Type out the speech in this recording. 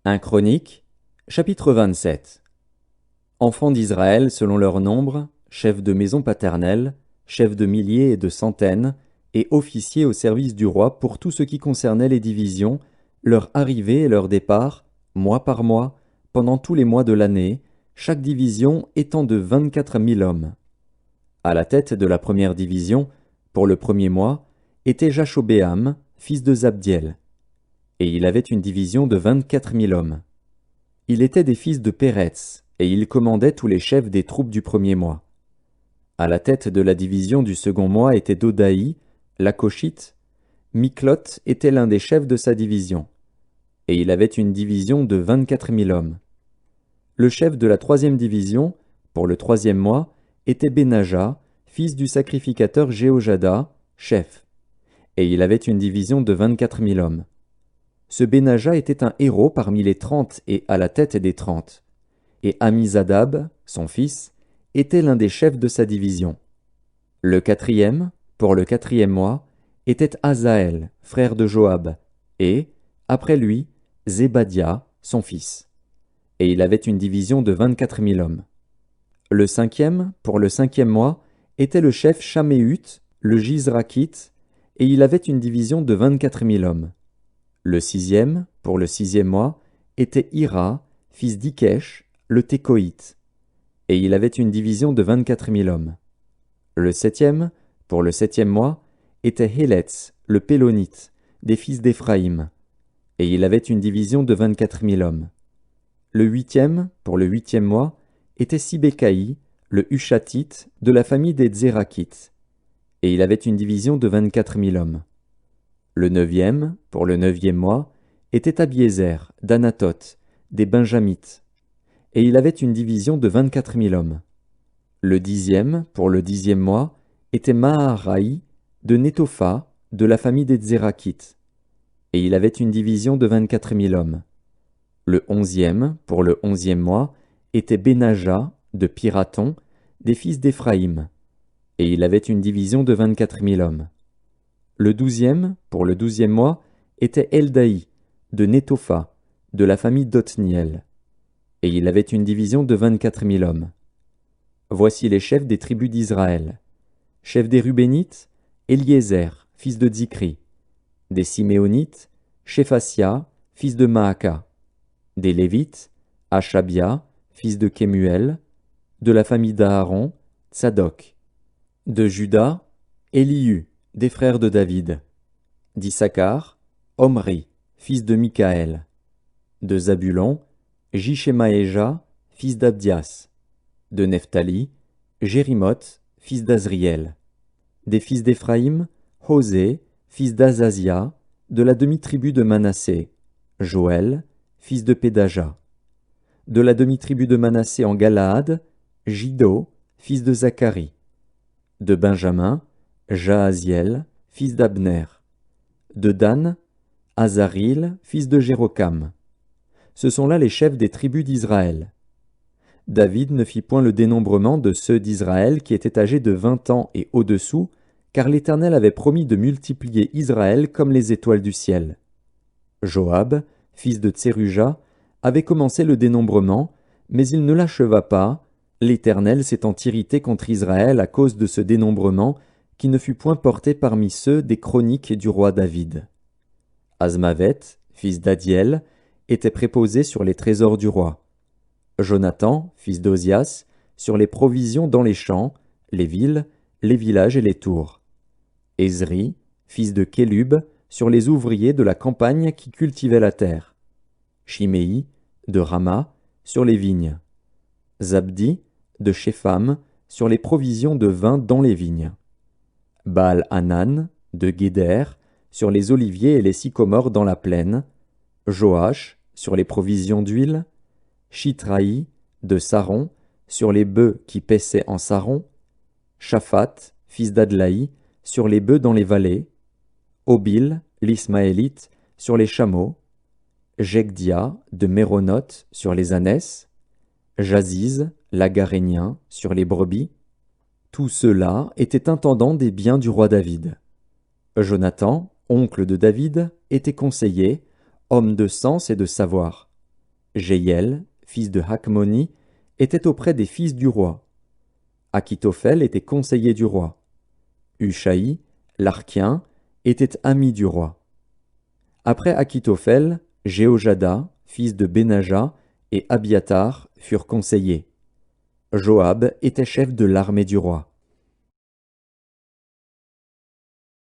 1 Chroniques, chapitre 27. Enfants d'Israël selon leur nombre, chefs de maison paternelle, chefs de milliers et de centaines, et officiers au service du roi pour tout ce qui concernait les divisions, leur arrivée et leur départ, mois par mois, pendant tous les mois de l'année, chaque division étant de 24 000 hommes. À la tête de la première division, pour le premier mois, était Jashobéam, fils de Zabdiel. Et il avait une division de 24 000 hommes. Il était des fils de Péretz, et il commandait tous les chefs des troupes du premier mois. À la tête de la division du second mois était Dodaï, l'Akoshite. Miklot était l'un des chefs de sa division. Et il avait une division de 24 000 hommes. Le chef de la troisième division, pour le troisième mois, était Benaja, fils du sacrificateur Jéhojada, chef. Et il avait une division de 24 000 hommes. Ce Benaja était un héros parmi les 30 et à la tête des 30. Et Amizadab, son fils, était l'un des chefs de sa division. Le quatrième, pour le quatrième mois, était Azaël, frère de Joab, et, après lui, Zébadia, son fils. Et il avait une division de 24 000 hommes. Le cinquième, pour le cinquième mois, était le chef Shaméhut, le Jizrakite, et il avait une division de 24 000 hommes. Le sixième, pour le sixième mois, était Ira, fils d'Ikesh, le Tékoïte, et il avait une division de 24 000 hommes. Le septième, pour le septième mois, était Héletz, le Pélonite, des fils d'Éphraïm, et il avait une division de 24 000 hommes. Le huitième, pour le huitième mois, était Sibécaï, le Hushatite, de la famille des Zérakites, et il avait une division de 24 000 hommes. Le neuvième, pour le neuvième mois, était Abiézer, d'Anatoth, des Benjamites, et il avait une division de 24 000 hommes. Le dixième, pour le dixième mois, était Maharaï, de Nétopha, de la famille des Zérakites, et il avait une division de 24 000 hommes. Le onzième, pour le onzième mois, était Benaja, de Piraton, des fils d'Éphraïm, et il avait une division de 24 000 hommes. Le douzième, pour le douzième mois, était Eldaï, de Nétopha, de la famille d'Othniel, et il avait une division de 24 000 hommes. Voici les chefs des tribus d'Israël. Chef des Rubénites, Éliézer, fils de Dzikri. Des Siméonites, Shéphasia, fils de Maaka. Des Lévites, Achabia, fils de Kemuel. De la famille d'Aaron, Tsadok. De Juda, Élihu, des frères de David. D'Issachar, Omri, fils de Mikaël. De Zabulon, Jishemaéja, fils d'Abdias. De Nephtali, Jérimoth, fils d'Azriel. Des fils d'Éphraïm, Hosée, fils d'Azazia, de la demi-tribu de Manassé, Joël, fils de Pédaja. De la demi-tribu de Manassé en Galaad, Jiddo, fils de Zacharie. De Benjamin, Jaaziel, fils d'Abner. De Dan, Azaril, fils de Jérokam. Ce sont là les chefs des tribus d'Israël. David ne fit point le dénombrement de ceux d'Israël qui étaient âgés de 20 ans et au-dessous, car l'Éternel avait promis de multiplier Israël comme les étoiles du ciel. Joab, fils de Tseruja, avait commencé le dénombrement, mais il ne l'acheva pas, l'Éternel s'étant irrité contre Israël à cause de ce dénombrement, qui ne fut point porté parmi ceux des chroniques du roi David. Azmavet, fils d'Adiel, était préposé sur les trésors du roi. Jonathan, fils d'Ozias, sur les provisions dans les champs, les villes, les villages et les tours. Ezri, fils de Kélub, sur les ouvriers de la campagne qui cultivaient la terre. Chiméi, de Rama, sur les vignes. Zabdi, de Shepham, sur les provisions de vin dans les vignes. Baal-Hanan, de Guéder, sur les oliviers et les sycomores dans la plaine. Joach, sur les provisions d'huile. Chitraï, de Saron, sur les bœufs qui paissaient en Saron. Shaphat, fils d'Adlaï, sur les bœufs dans les vallées. Obil, l'Ismaélite, sur les chameaux. Jegdia, de Méronoth, sur les ânesses. Jaziz, l'Agarénien, sur les brebis. Tous ceux-là étaient intendants des biens du roi David. Jonathan, oncle de David, était conseiller, homme de sens et de savoir. Jéhiel, fils de Hakmoni, était auprès des fils du roi. Akitophel était conseiller du roi. Hushaï, l'Archien, était ami du roi. Après Akitophel, Jéhojada, fils de Benaja, et Abiatar furent conseillers. Joab était chef de l'armée du roi.